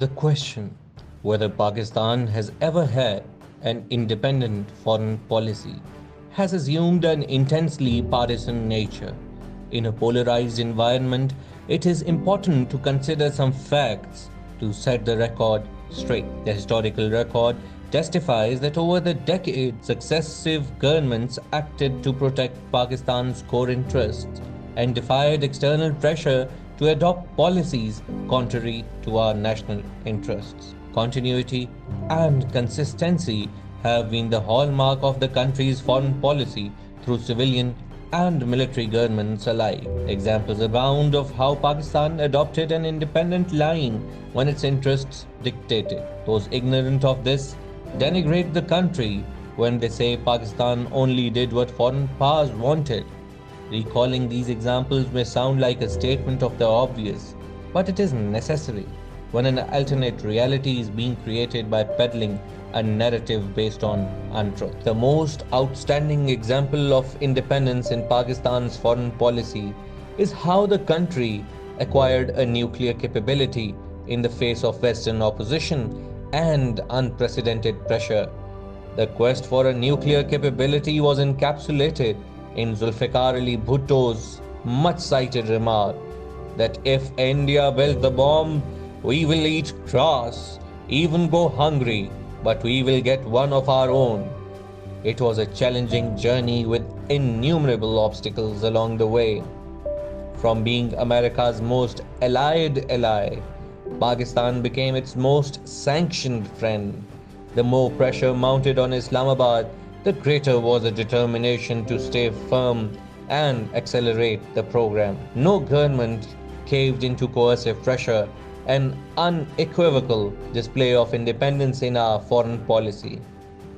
The question whether Pakistan has ever had an independent foreign policy has assumed an intensely partisan nature. In a polarized environment, it is important to consider some facts to set the record straight. The historical record testifies that over the decades, successive governments acted to protect Pakistan's core interests and defied external pressure to adopt policies contrary to our national interests. Continuity and consistency have been the hallmark of the country's foreign policy through civilian and military governments alike. Examples abound of how Pakistan adopted an independent line when its interests dictated. Those ignorant of this denigrate the country when they say Pakistan only did what foreign powers wanted. Recalling these examples may sound like a statement of the obvious, but it is necessary when an alternate reality is being created by peddling a narrative based on untruth. The most outstanding example of independence in Pakistan's foreign policy is how the country acquired a nuclear capability in the face of Western opposition and unprecedented pressure. The quest for a nuclear capability was encapsulated in Zulfikar Ali Bhutto's much-cited remark that if India built the bomb, we will eat grass, even go hungry, but we will get one of our own. It was a challenging journey with innumerable obstacles along the way. From being America's most allied ally, Pakistan became its most sanctioned friend. The more pressure mounted on Islamabad, the greater was the determination to stay firm and accelerate the program. No government caved into coercive pressure, an unequivocal display of independence in our foreign policy.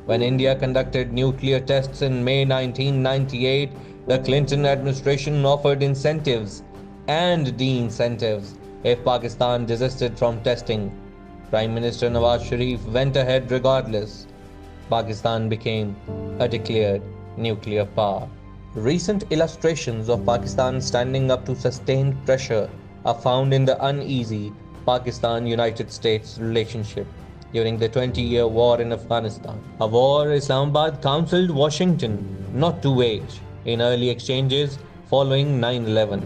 When India conducted nuclear tests in May 1998, the Clinton administration offered incentives and de-incentives if Pakistan desisted from testing. Prime Minister Nawaz Sharif went ahead regardless. Pakistan became a declared nuclear power. Recent illustrations of Pakistan standing up to sustained pressure are found in the uneasy Pakistan-United States relationship during the 20-year war in Afghanistan. A war Islamabad counseled Washington not to wage in early exchanges following 9/11.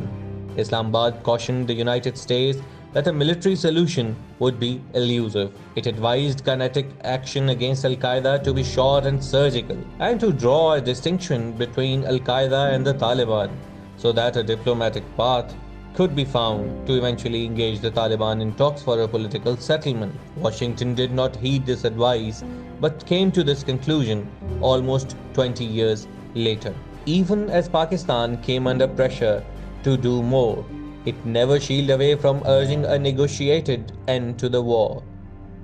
Islamabad cautioned the United States that a military solution would be elusive. It advised kinetic action against Al-Qaeda to be short and surgical, and to draw a distinction between Al-Qaeda and the Taliban so that a diplomatic path could be found to eventually engage the Taliban in talks for a political settlement. Washington did not heed this advice, but came to this conclusion almost 20 years later. Even as Pakistan came under pressure to do more, it never shied away from urging a negotiated end to the war.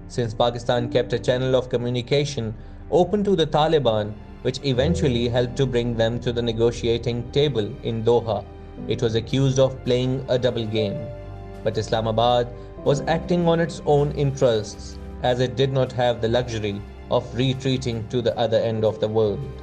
Since Pakistan kept a channel of communication open to the Taliban, which eventually helped to bring them to the negotiating table in Doha, it was accused of playing a double game. But Islamabad was acting on its own interests, as it did not have the luxury of retreating to the other end of the world.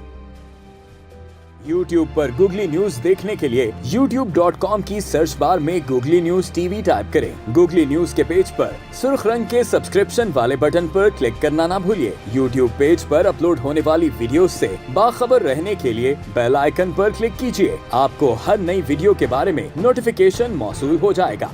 YouTube पर Googly news देखने के लिए youtube.com की search bar में Googly news TV type करें। Googly news के page पर सुर्ख रंग के सब्सक्रिप्शन वाले बटन पर क्लिक करना ना भूलिए। YouTube पेज पर अपलोड होने वाली वीडियोस से बाखबर रहने के लिए बेल आइकन पर क्लिक कीजिए। आपको हर नई वीडियो के बारे में नोटिफिकेशन मौसूल हो जाएगा।